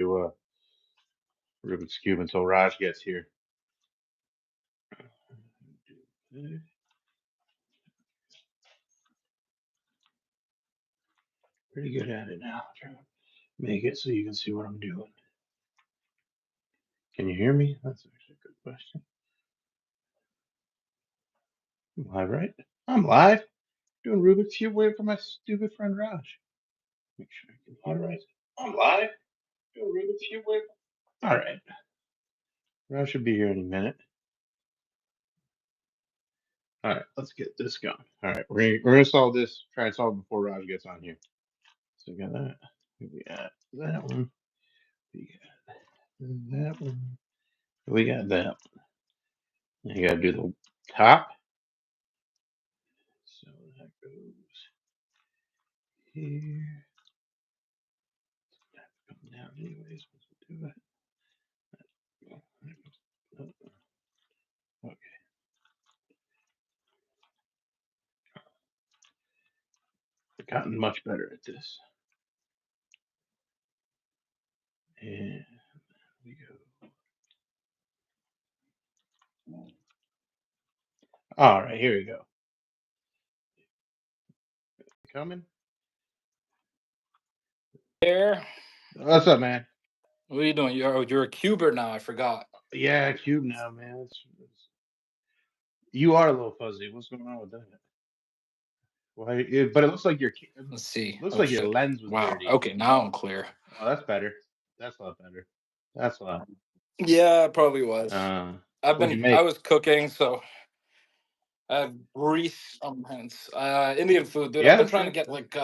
to Rubik's Cube until Raj gets here. Pretty good at it now. Trying to make it so you can see what I'm doing. Can you hear me? That's actually a good question. I'm live, right? I'm live. Doing Rubik's Cube, waiting for my stupid friend Raj. Make sure I can hear right. I'm live. Doing Rubik's Cube, waiting. All right. Raj should be here any minute. All right, let's get this going. All right, we're gonna solve this. Try and solve it before Raj gets on here. So we got that. We got that one. We got that one. We got that one. Now you gotta do the top. So that goes here. That's come down anyways. Let's do it. Okay. I've gotten much better at this. And we go. All right, here we go. Coming? There. What's up, man? What are you doing? You're a cuber now. I forgot. Yeah, cube now, man. You are a little fuzzy. What's going on with that? Why? But it looks like Let's see. looks Oh like your shit! lens was Wow. dirty. Okay, now I'm clear. Oh, that's better. That's a lot better. That's a lot. Yeah, it probably was. What'd you I make? was cooking, so I have grease on my hands. Indian food, dude. I've Yeah, been that's trying to good. get like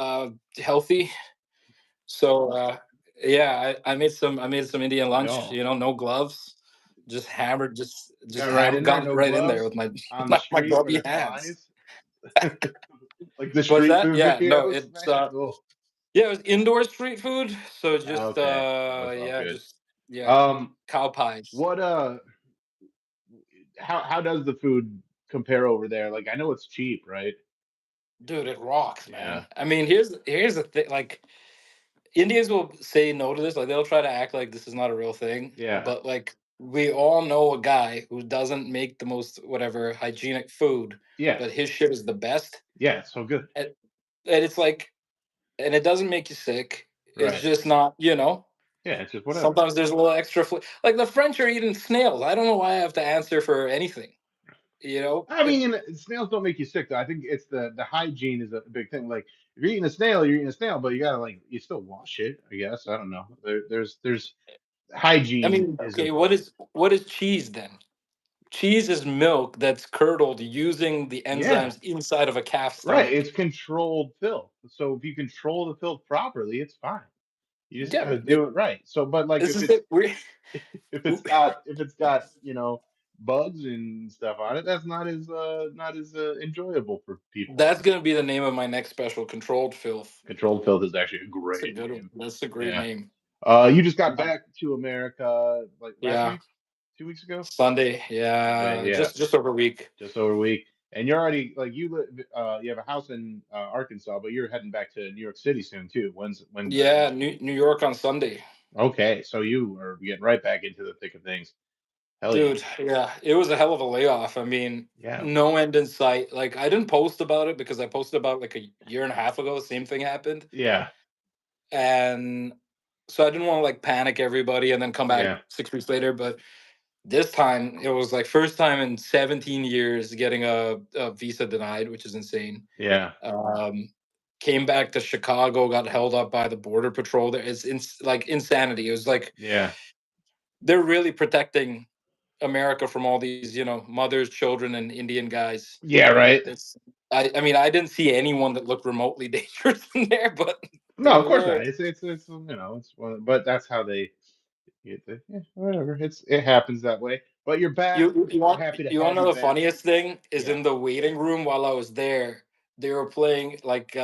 healthy. So yeah, I made some Indian lunch. Yo, No gloves, just hammered, got right in there. got it No right in there gloves with my on the my street for grubby the hands. flies. Like the Was street that? food Yeah, no, videos, it's man. Cool. yeah, it was indoor street food. So just Okay, that's all yeah, good. just yeah, Um, cow pies. what how does the food compare over there? Like, I know it's cheap, right? Dude, it rocks, Yeah, man. I mean, here's the thing. Like, Indians will say no to this. Like, they'll try to act like this is not a real thing. yeah, But like, we all know a guy who doesn't make the most whatever hygienic food, yeah, but his shit is the best. yeah. It's so good. And, and it's like, and it doesn't make you sick. It's Right. just not, Yeah, it's just whatever. Sometimes there's a little extra like the French are eating snails. I don't know why I have to answer for anything. I mean, snails don't make you sick though. I think it's the hygiene is a big thing. Like if you're eating a snail, you're eating a snail, but you gotta like you still wash it. I guess I don't know. There's I hygiene mean, is okay, important. what is cheese then? Cheese is milk that's curdled using the Yeah, enzymes inside of a calf's right. stomach. It's controlled filth. So if you control the filth properly, it's fine. You just Yeah, gotta do it right. So, but like this is it. if it's got bugs and stuff on it, that's not as enjoyable for people. That's gonna be the name of my next special, controlled filth. Controlled filth is actually a That's a great good one. name. That's a great Yeah. name. You just got Uh, back to America like last yeah, week, 2 weeks ago. Sunday. Sunday, Yeah, yeah, just over a week. just over a week. And you're already like you live. You have a house in Arkansas, but you're heading back to New York City soon too. When's that? Yeah, New York on Sunday. Okay, so you are getting right back into the thick of things. Hell yeah, Dude, yeah, it was a hell of a layoff. I mean, yeah, no end in sight. Like, I didn't post about it because I posted about like a year and a half ago. Same thing happened, yeah, and so I didn't want to like panic everybody and then come back yeah, 6 weeks later. But this time, it was like first time in 17 years getting a visa denied, which is insane. yeah, Came back to Chicago, got held up by the border patrol. There is like insanity. It was like yeah, they're really protecting America from all these, mothers, children, and Indian guys. yeah. Right. It's, I mean, I didn't see anyone that looked remotely dangerous in there, but No, there of course not. were. It's it's one, but that's how they yeah, whatever. It happens that way. But you're back. We're happy to You want have to you know the back. funniest thing is Yeah. in the waiting room while I was there, they were playing like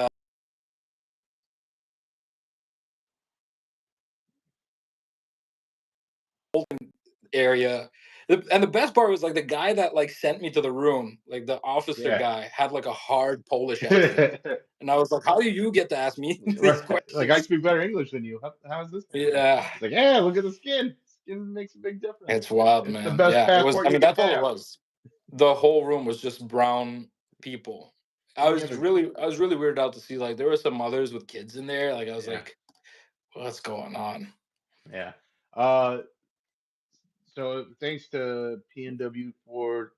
area. And the best part was like the guy that like sent me to the room, like the officer Yeah. guy, had like a hard Polish accent, and I was like, "How do you get to ask me these Right. Like I questions?" speak better English than you. How is this happening? Yeah, It's like, yeah, look at the skin. Skin makes a big difference. it's wild, It's the man. best Yeah, it was. passport I you mean, can that's all it have. was. The whole room was just brown people. Yeah, but I was really weirded out to see like there were some mothers with kids in there. Like I was yeah, like, "What's going on?" yeah. Uh, So thanks to PNW for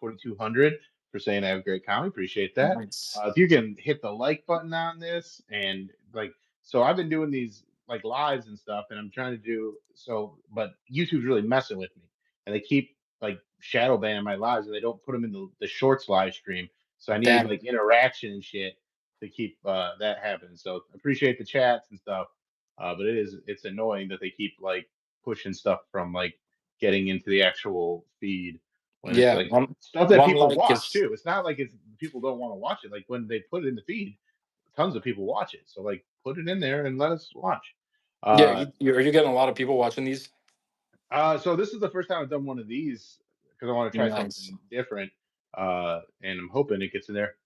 4200 for saying I have great comedy. Appreciate that. Nice. If you can hit the like button on this and like, so I've been doing these like lives and stuff, and I'm trying to do so, but YouTube's really messing with me, and they keep like shadow banning my lives, and they don't put them in the shorts live stream. So I need Damn. like interaction and shit to keep that happening. So appreciate the chats and stuff, but it's annoying that they keep like pushing stuff from like getting into the actual feed when it's Yeah, like stuff that one people like watch is too. It's not like it's people don't want to watch it. Like when they put it in the feed, tons of people watch it. So like put it in there and let us watch. yeah. Uh, Are you getting a lot of people watching these? so this is the first time I've done one of these because I want to try Nice. something different. And I'm hoping it gets in there.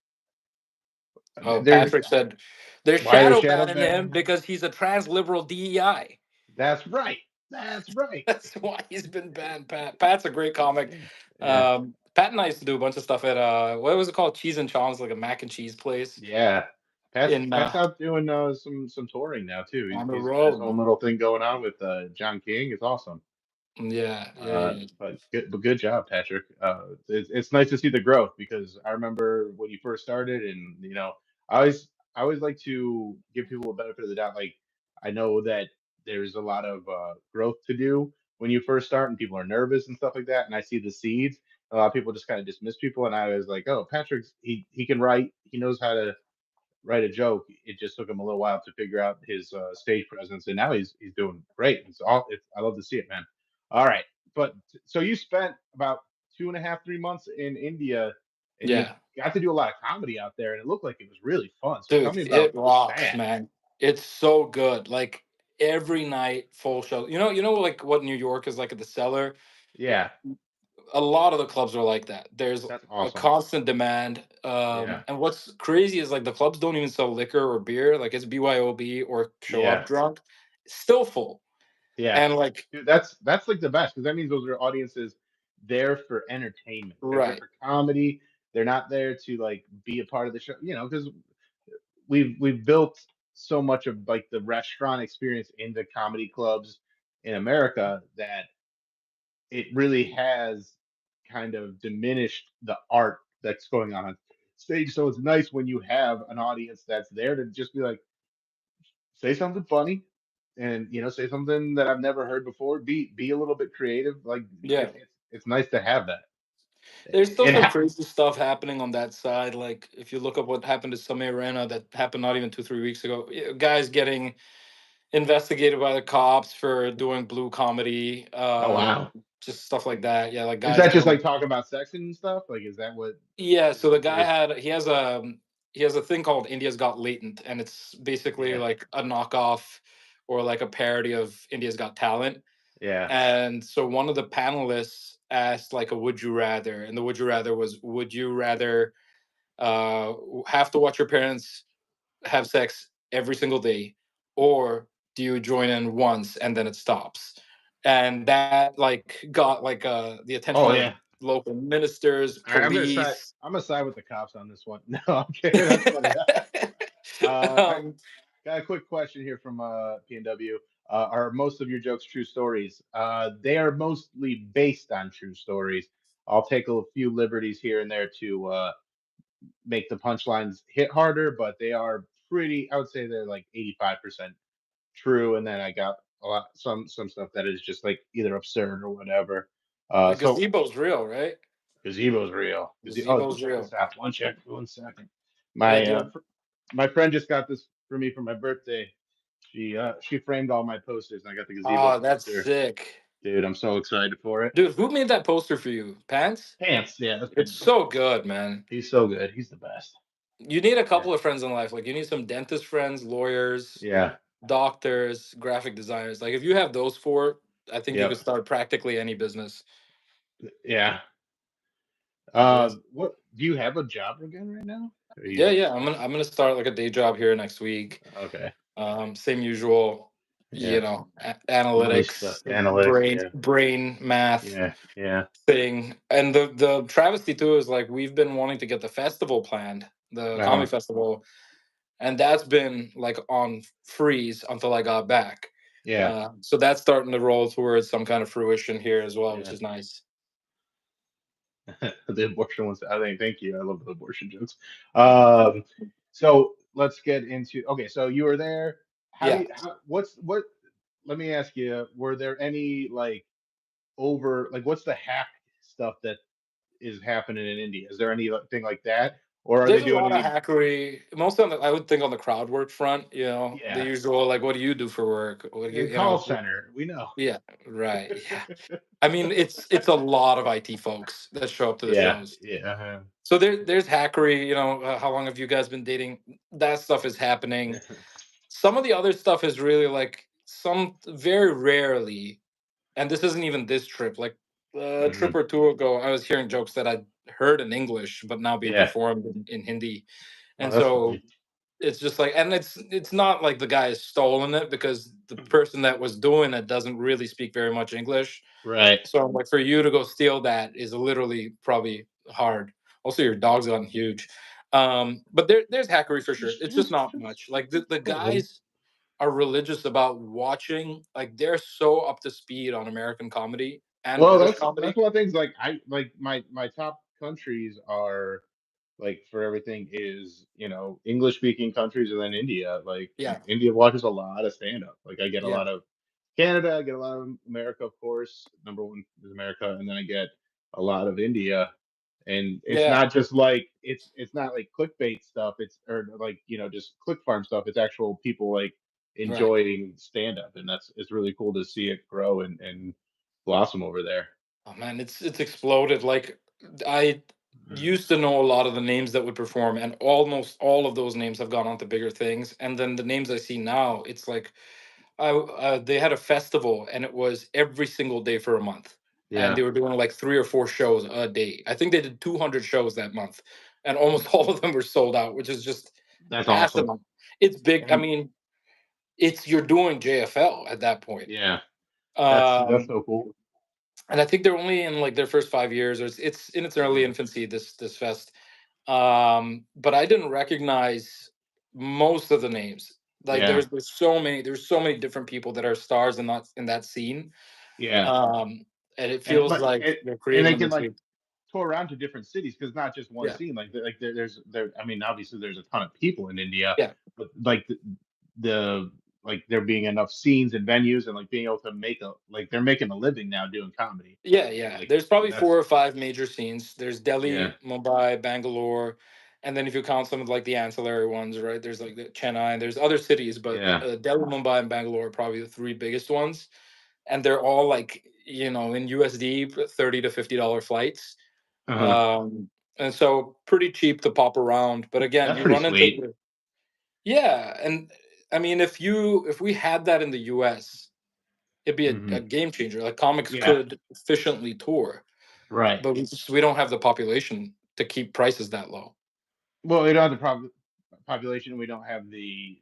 Oh, They're Patrick said they're why they're shadow shadow banning him banning him. because he's a transliberal DEI. That's right. That's right. That's why he's been banned. Pat's a great comic. Yeah. Pat and I used to do a bunch of stuff at what was it called? Cheese and Chom's, like a mac and cheese place Yeah. Pat's in Pat's out doing some touring now too. on the He's got his road. own little thing going on with John King. It's awesome. Yeah, yeah, yeah. But good job, Patrick. It's nice to see the growth because I remember when you first started, and I always like to give people a benefit of the doubt. Like I know that there's a lot of growth to do when you first start, and people are nervous and stuff like that. And I see the seeds. A lot of people just kind of dismiss people, and I was like, oh, Patrick's he can write. He knows how to write a joke. It just took him a little while to figure out his stage presence, and now he's doing great. I love to see it, man. All right, but so you spent about 2.5 3 months in India, and you Yeah, got to do a lot of comedy out there, and it looked like it was really fun. So tell dude, me about it rocks, that. man. It's so good. Like every night, full show. Like what New York is like at the Cellar. Yeah, A lot of the clubs are like that. There's that's a awesome. constant demand. Yeah, And what's crazy is like the clubs don't even sell liquor or beer. Like it's BYOB or show up yeah, drunk. It's still full. yeah. And like, Dude, that's like the best because that means those are audiences there for entertainment. They're there right. for comedy. They're not there to like be a part of the show. Because we've built so much of like the restaurant experience into comedy clubs in America that it really has kind of diminished the art that's going on stage. So it's nice when you have an audience that's there to just be like, say something funny, and say something that I've never heard before. Be a little bit creative. Like Yeah. it's nice to have that. There's still It some ha- crazy stuff happening on that side. Like if you look up what happened to Samir Rana, that happened not even 2, 3 weeks ago. Guys getting investigated by the cops for doing blue comedy, oh wow. just stuff like that. Yeah, like Is guys that just getting. like talking about sex and stuff? Like, is that what Yeah, so the it guy is? he has a thing called India's Got Latent, and it's basically Yeah, like a knockoff or like a parody of India's Got Talent. yeah. And so one of the panelists asked like a would you rather, and the would you rather was, would you rather uh have to watch your parents have sex every single day, or do you join in once and then it stops? And that like got like the attention Oh of yeah. local ministers, All right, I'm gonna side. police. I'm gonna side with the cops on this one. No, I'm kidding. That's funny. I um, got a quick question here from PNW. Are most of your jokes true stories? They are mostly based on true stories. I'll take a few liberties here and there to make the punchlines hit harder, but they are pretty. I would say they're like 85% true, and then I got a lot some stuff that is just like either absurd or whatever. the So gazebo's real, right? gazebo's real. Oh, Gazebo's check this real. out. One second. Yeah, My dude. my friend just got this for me for my birthday. She framed all my posters, and I got the gazebo Oh, that's poster. sick. Dude, I'm so excited for it. Dude, who made that poster for you? Pants? Pants, yeah, that's It's Pants. so good, man. He's so good. He's the best. You need a Yeah, couple of friends in life. Like you need some dentist friends, lawyers, yeah, doctors, graphic designers. Like if you have those four, I think you yep. could start practically any business. Yeah. Yes. What do you have a job again right now? Or Yeah, you yeah. I'm gonna start like a day job here next week. okay? Same usual, Yeah, money stuff, analytics, analytics. brain math Yeah. thing. And the travesty too is like we've been wanting to get the festival planned, the Uh-huh. comedy festival, and that's been like on freeze until I got back. Yeah, So that's starting to roll towards some kind of fruition here as well, which yeah. is nice. The abortion ones. I think. Thank you. I love the abortion jokes. Um, so let's get into. Okay, so you were there. How do Yeah. you? What's what? Let me ask you. Were there any like what's the hack stuff that is happening in India? Is there anything like that, or are they There's a doing lot of any? hackery, mostly on the, I would think on the crowd work front, the Yeah, usual like, what do you do for work? What do you, call center. We know. yeah, right, yeah. I mean, it's a lot of IT folks that show up to the Yeah, shows. yeah. So there's hackery. How long have you guys been dating? That stuff is happening. Some of the other stuff is really like some very rarely, and this isn't even this trip. Like a Hmm. trip or two ago, I was hearing jokes that I heard in English, but now being Yeah. performed in Hindi. Oh, And that's so funny. it's just like, and it's not like the guy has stolen it because the person that was doing it doesn't really speak very much English. Right. So like for you to go steal that is literally probably hard. Also, your dog's gotten huge. But there's hackery for sure. It's just not Just much. Like the a little. guys are religious about watching. Like they're so up to speed on American comedy and Well, British that's comedy. one of the things. Like I like my top countries are like for everything is English speaking countries and then India. Like Yeah, India watches a lot of stand up. Like I get a yeah, lot of Canada, I get a lot of America, of course. Number one is America, and then I get a lot of India. And it's yeah. not just like it's not like clickbait stuff. It's or like just click farm stuff. It's actual people like Right. enjoying stand up, and it's really cool to see it grow and blossom over there. Oh man, it's exploded. Like I Mhm. used to know a lot of the names that would perform, and almost all of those names have gone on to bigger things. And then the names I see now, it's like they had a festival, and it was every single day for a month, and Yeah, they were doing like 3 or 4 shows a day. I think they did 200 shows that month, and almost all of them were sold out, which is just that's awesome. asinine. It's big. I And mean, it's you're doing JFL at that point. yeah, that's Um, so cool. and I think they're only in like their first 5 years, or it's in its early Hmm. infancy. This fest, but I didn't recognize most of the names. Like Yeah, there's so many different people that are stars in that scene, yeah, um, and it and feels like like they're and creating they them can like into tour around to different cities because not just one yeah, scene. There's there. I mean, obviously there's a ton of people in India, yeah, but like the like there being enough scenes and venues and like being able to make a like they're making a living now doing comedy. yeah, So yeah. like There's probably that's 4 or 5 major scenes. There's yeah, Delhi, Mumbai, Bangalore, and then if you count some of like the ancillary ones, right? There's like the Chennai, and there's other cities, but yeah, Delhi, Mumbai, and Bangalore are probably the three biggest ones, and they're all like in USD, $30 to $50 flights, uh-huh. um, and so pretty cheap to pop around. But again, That's you pretty run into sweet. yeah, and I mean if we had that in the US, it'd be a Hmm. game changer. Like comics Yeah, could efficiently tour, right. but we don't have the population to keep prices that low. Well, we don't have the population. We don't have the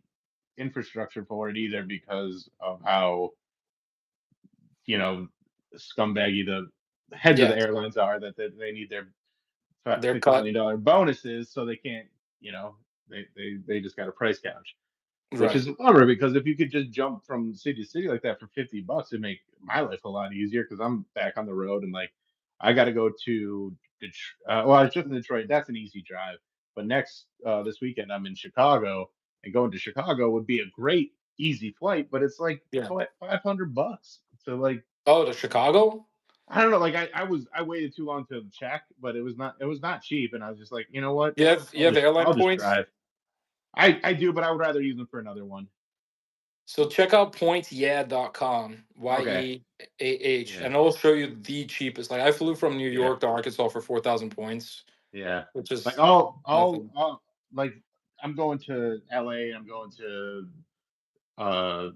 infrastructure for it either because of how you know scumbaggy the heads of Yeah, the airlines are that they need their they're fifty cut million dollar bonuses, so they can't. They just got a price gouge, which right. is a bummer because if you could just jump from city to city like that for $50, it'd make my life a lot easier because I'm back on the road and like I got to go to Detroit. Well, I was just in Detroit. That's an easy drive. But next this weekend, I'm in Chicago, and going to Chicago would be a great easy flight, but it's like Yeah. $500. So like Oh, to Chicago? I don't know. Like I waited too long to check, but it was not cheap, and I was just like, you know what? You have airline I'll just points? drive. I do, but I would rather use them for another one. So check out pointsyeah.com, Okay. YEAH, Yeah. and it'll show you the cheapest. Like I flew from New Yeah. York to Arkansas for 4,000 points, Yeah. which Like is I'll nothing. like I'm going to LA. I'm going to uh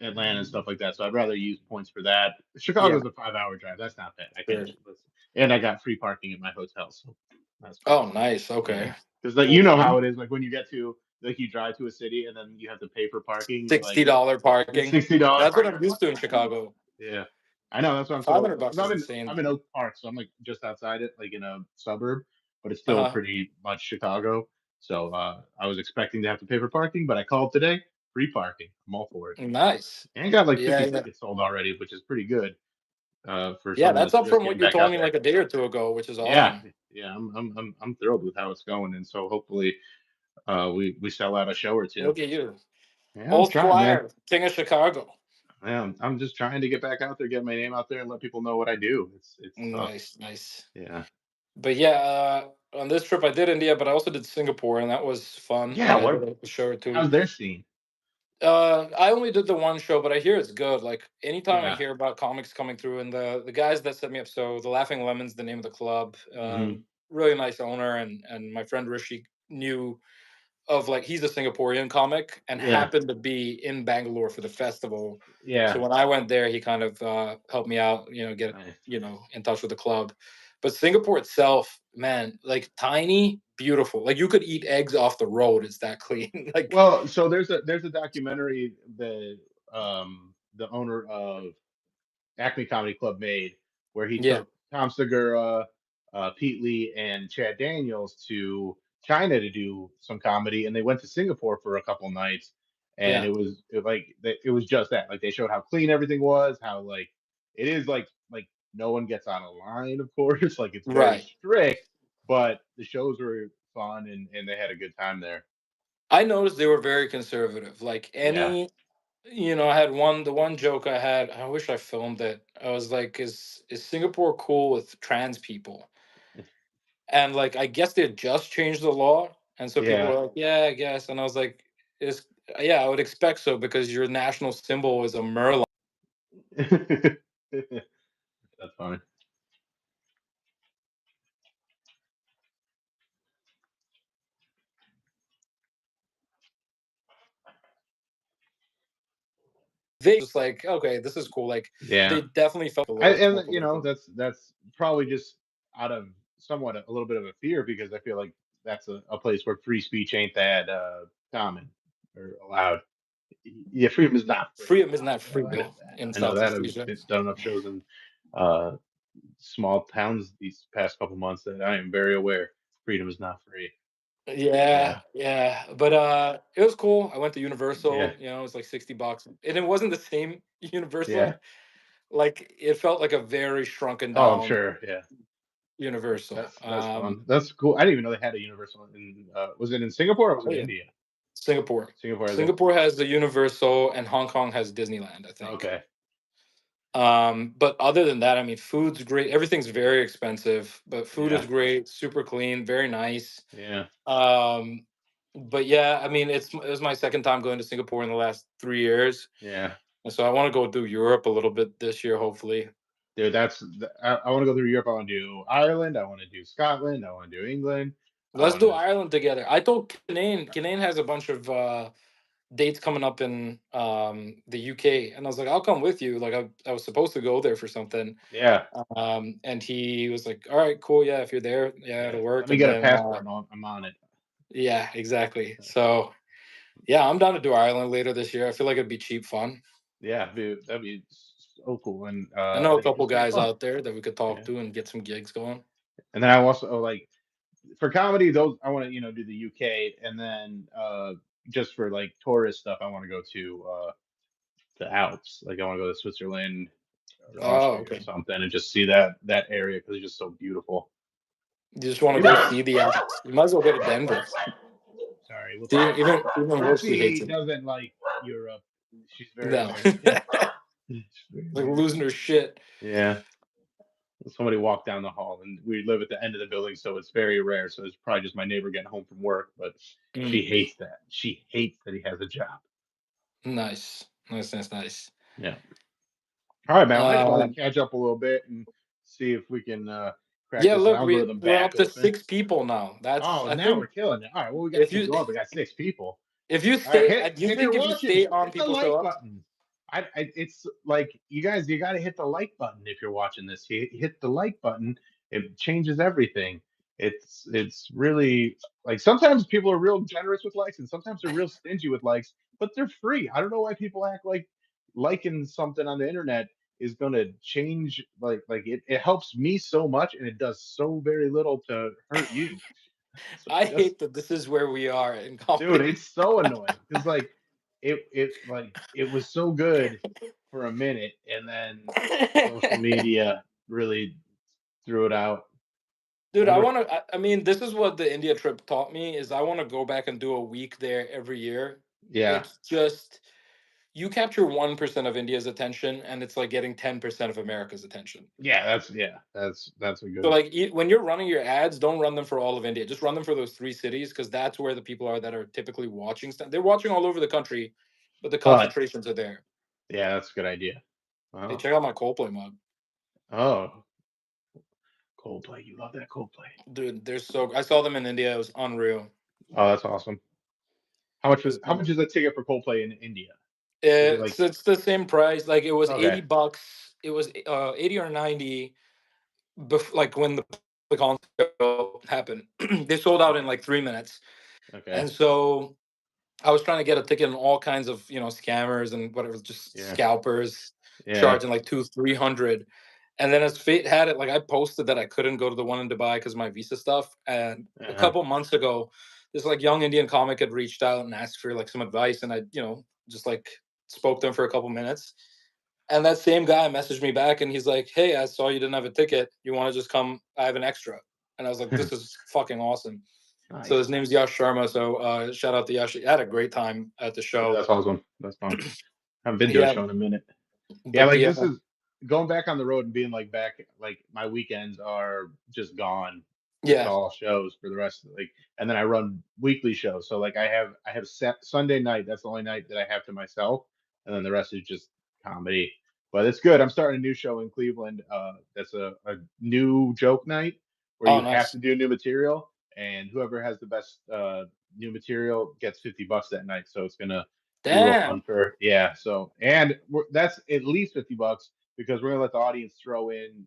Atlanta and stuff like that. So I'd rather use points for that. Yeah, Chicago's a 5 hour drive. That's not bad. I can sure. listen. and I got free parking at my hotel, so that's cool. Oh, nice. Yeah, Okay. because like Cool, you know man. how it is, like when you get to like you drive to a city and then you have to pay for parking, like $60 it's parking. $60 That's what parking. I'm I'm used like, to in what? Chicago. Yeah, I know that's what I'm Five so hundred bucks because is I'm insane. in Oak Park, so I'm like just outside it, like in a suburb, but it's still Uh-huh. pretty much Chicago. So I was expecting to have to pay for parking, but I called today, free parking. I'm all for it, Nice. and got like Yeah, 50 yeah. tickets sold already, which is pretty good for Yeah, someone that's that's up just from getting what you back told out me there. like a day or two ago, which is Yeah, awesome. yeah, I'm thrilled with how it's going, and so hopefully we sell out a show or two. Look at you. Yeah, I'm Old trying, man. Squire, King of Chicago. Yeah, I'm just trying to get back out there, get my name out there, and let people know what I do. It's tough. Nice, nice. Yeah, But yeah, on this trip I did India, but I also did Singapore, and that was fun. yeah. Like I What? did a show or two. How's their scene? I only did the one show, but I hear it's good. Like anytime I Yeah. hear about comics coming through, and the guys that set me up, so the Laughing Lemons, the name of the club, Hmm. really nice owner, and my friend Rishi knew of, like, he's a Singaporean comic and Yeah. happened to be in Bangalore for the festival. So Yeah. when I went there, he kind of helped me out, get Nice. in touch with the club. But Singapore itself, man, like tiny, beautiful. Like you could eat eggs off the road. It's that clean. Like Well, so there's a documentary the owner of Acme Comedy Club made, where he yeah, took Tom Segura, Pete Lee, and Chad Daniels to China to do some comedy, and they went to Singapore for a couple nights, and yeah, it was just that. Like they showed how clean everything was, how like it is like no one gets out of line, of course, like it's very right. strict, but the shows were fun and they had a good time there. I noticed they were very conservative. Like Yeah. any, I had the one joke I had. I wish I filmed it. I was like, "Is Singapore cool with trans people?" And like I guess they just changed the law, and so people Yeah. were like, "Yeah, I guess." And I was like, "Is yeah, I would expect so because your national symbol is a merlion." That's funny. They just like, okay, this is cool. Like Yeah. they definitely felt a I little more and you know political. that's probably just out of somewhat a little bit of a fear because I feel like that's a place where free speech ain't that common or allowed. Yeah, freedom is not free. Freedom isn't that free though in I know that. Southeast I've Asia. done enough shows in uh, small towns these past couple months that I am very aware freedom is not free. Yeah, Yeah, yeah. But it was cool. I went to yeah, Universal, it was like $60. And it wasn't the same yeah. Universal. Like it felt like a very shrunken Oh, I'm down sure. Yeah, Universal. that's fun. That's cool. I didn't even know they had a Universal in. Was it in Singapore or was Oh it yeah. India? Singapore. Singapore has it. Singapore has the Universal and Hong Kong has Disneyland, I think. Okay. But other than that, I mean, food's great. Everything's very expensive, but food Yeah. is great, super clean, very nice. Yeah. Um, but yeah, I mean, it was my second time going to Singapore in the last 3 years, Yeah. and so I want to go do Europe a little bit this year, hopefully. Dude, I want to go through Europe. I want to do Ireland. I want to do Scotland. I want to do England. I Let's want do to. Ireland together. I told Kinane. Kinane has a bunch of dates coming up in the UK, and I was like, I'll come with you. Like I was supposed to go there for something, Yeah. and he was like, all right, cool, yeah, if you're there, yeah, Yeah. it'll Let work. me And get a then passport and I'm on it. yeah, exactly. So yeah, I'm down to do Ireland later this year. I feel like it'd be cheap fun. Yeah, dude, that'd be so cool, and I I know a think it'd couple just be guys fun. out there that we could talk Yeah. to and get some gigs going. And then I also like for comedy, those I want to do the UK, and then just for like tourist stuff, I want to go to the Alps. Like I want to go to Switzerland or Oh, Austria or okay. something, and just see that area because it's just so beautiful. You just want to You go might. see the Alps. You might as well go to Denver. Sorry, See, even Rosie hates Whoopsie it. doesn't like Europe. She's very No, American. She's very like American. losing her shit. Yeah. Somebody walked down the hall, and we live at the end of the building, so it's very rare. So it's probably just my neighbor getting home from work, but she Mm, hates that. She hates that he has a job. nice, nice, nice, nice. Yeah. All right, man. Well, I just wanted Um, to catch up a little bit and see if we can crack yeah, this look, algorithm we're back up to open. 6 people now. That's Oh, I now we're think killing it. All right. Well, we got to if keep you going. We got 6 people. if you All right. stay, do you If you're think if you watching, stay on, hit the people show like up? button. It's like you guys, you got to hit the like button if you're watching this. You hit the like button it changes everything. It's really like sometimes people are real generous with likes and sometimes they're real stingy with likes, but they're free. I don't know why people act like liking something on the internet is going to change it helps me so much and it does so very little to hurt you. So I just hate that this is where we are in dude, comedy. it's so annoying because it was so good for a minute and then social media really threw it out. Dude, I Wonder if want to. I mean, this is what the India trip taught me: is I want to go back and do a week there every year. yeah. It's just you capture 1% of India's attention, and it's like getting 10% of America's attention. That's a So, good like, when you're running your ads, don't run them for all of India. Just run them for those three cities because that's where the people are that are typically watching stuff. They're watching all over the country, but the but concentrations are there. yeah, that's a good idea. Hey, Wow. check out my Coldplay mug, Oh, Coldplay. You love that Coldplay. dude. They're so. I saw them in India. It was unreal. Oh, that's awesome. It was How much is a ticket for Coldplay in India? Is it like It's the same price. Like it was okay, $80. It was 80 or 90 like when the concert happened. They sold out in okay, like 3 minutes. okay. And so I was trying to get a ticket and all kinds of, scammers and whatever, just Yeah. scalpers Yeah. charging like 200-300. And then as fate had it, like I posted that I couldn't go to the one in Dubai because of my visa stuff. And a Uh-huh. couple months ago, this like young Indian comic had reached out and asked for like some advice. And I, just like spoke to him for a couple minutes. And that same guy messaged me back and he's like, "Hey, I saw you didn't have a ticket. You want to just come? I have an extra." And I was like, "This is fucking awesome." So his Nice. name's Yash Sharma. So shout out to Yash. I had a great time at the Yeah, show. that's awesome. That's fun. Haven't been to a Yeah, show in a minute. Yeah, but like the this is going back on the road and being like back, like my weekends are just gone, just yeah. all shows for the rest of like, and then I run weekly shows. So like I have set Sunday night. That's the only night that I have to myself, and then the rest is just comedy. But it's good. I'm starting a new show in Cleveland. That's a new joke night where Oh, you have nice. to do new material, and whoever has the best new material gets $50 that night. So it's gonna be real fun Damn. for yeah. So and that's at least $50 because we're gonna let the audience throw in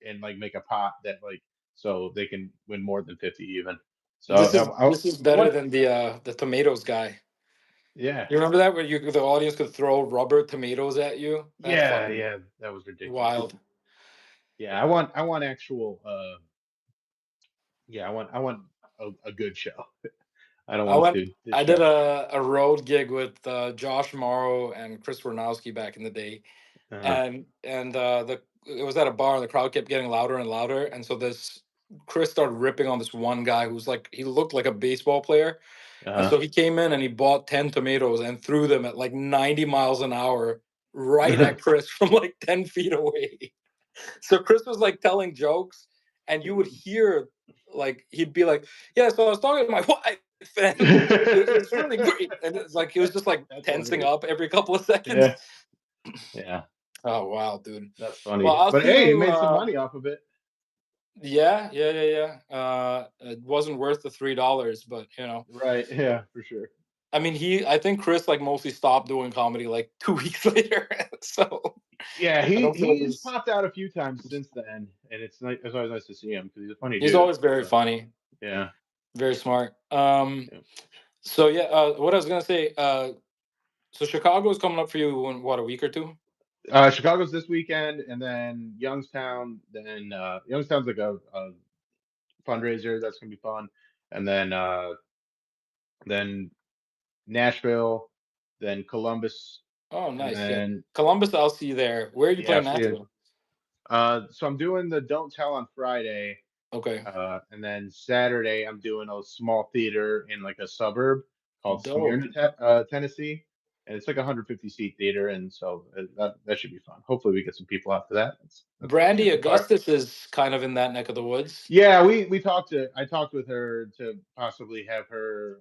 and like make a pot that like so they can win more than 50 even. So This is I better want than the tomatoes guy. yeah You remember that where the audience could throw rubber tomatoes at you? That's fucking yeah that was ridiculous. wild. Yeah, I want actual yeah I want a good show. I don't I want went. this I did show. a road gig with Josh Morrow and Chris Warnowski back in the day, Uh, and the it was at a bar and the crowd kept getting louder and louder, and so this Chris started ripping on this one guy who's like he looked like a baseball player, and uh, so he came in and he bought 10 tomatoes and threw them at like 90 miles an hour right at Chris from like 10 feet away. So Chris was like telling jokes, and you would hear like he'd be like, "Yeah, so I was talking to my wife, and it was really great." And it's like he was just like that's tensing hilarious. up every couple of seconds. Yeah, yeah, Oh wow, dude. that's Well, funny. I'll But see hey, you you. made some money off of it. Yeah. It wasn't worth the $3, but Right. Yeah, for sure. I mean, I think Chris like mostly stopped doing comedy like 2 weeks later. So Yeah, I don't feel he's this. popped out a few times since then, and it's nice. It's always nice to see him because he's a funny He's dude. always very But funny, yeah, very smart. yeah. So yeah, what I was gonna say. So Chicago is coming up for you in what, a week or two? Chicago's this weekend, and then Youngstown. Then Youngstown's like a fundraiser that's gonna be fun, and then Nashville, then Columbus, Oh, and nice. Yeah, then Columbus. I'll see you there. Where are you yeah, I'll playing see you. Nashville? So I'm doing the Don't Tell on Friday. Okay, And then Saturday, I'm doing a small theater in like a suburb called dope. Smyrna, Tennessee, and it's like a 150 seat theater, and so that should be fun. Hopefully, we get some people out for that. That Brandy should be fun. Augustus is kind of in that neck of the woods. Yeah, we talked to I talked with her to possibly have her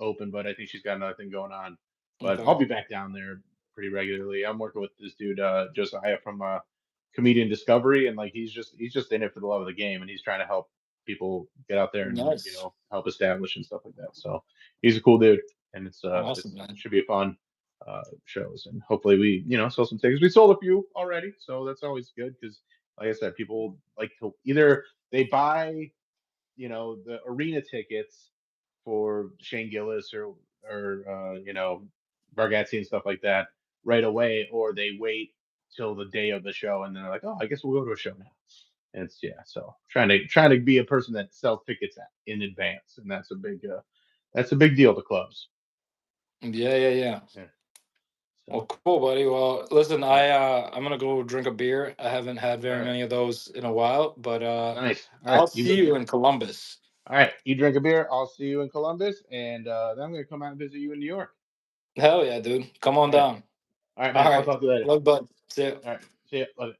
open, but I think she's got another thing going on. But Okay, I'll be back down there pretty regularly. I'm working with this dude Josiah from Comedian Discovery, and like he's just in it for the love of the game, and he's trying to help people get out there and nice, help establish and stuff like that. So he's a cool dude, and awesome, it's man. should be a fun shows, and hopefully we sell some tickets. We sold a few already, so that's always good because like I said, people like to either they buy, the arena tickets for Shane Gillis or Bargatze and stuff like that right away, or they wait till the day of the show and then they're like, oh, I guess we'll go to a show now. And it's so trying to be a person that sells tickets in advance, and that's a big deal to clubs. Yeah, yeah, yeah. Yeah. Well, So cool, buddy. Well, listen, all right, I'm gonna go drink a beer. I haven't had all very right, many of those in a while, but nice. All right, I'll see you in Columbus. all right. You drink a beer. I'll see you in Columbus, and then I'm gonna come out and visit you in New York. Hell yeah, dude. Come All on right, down. all right, All man. I'll right. talk to you later. Love, bud. See ya. All right, see ya. Love it.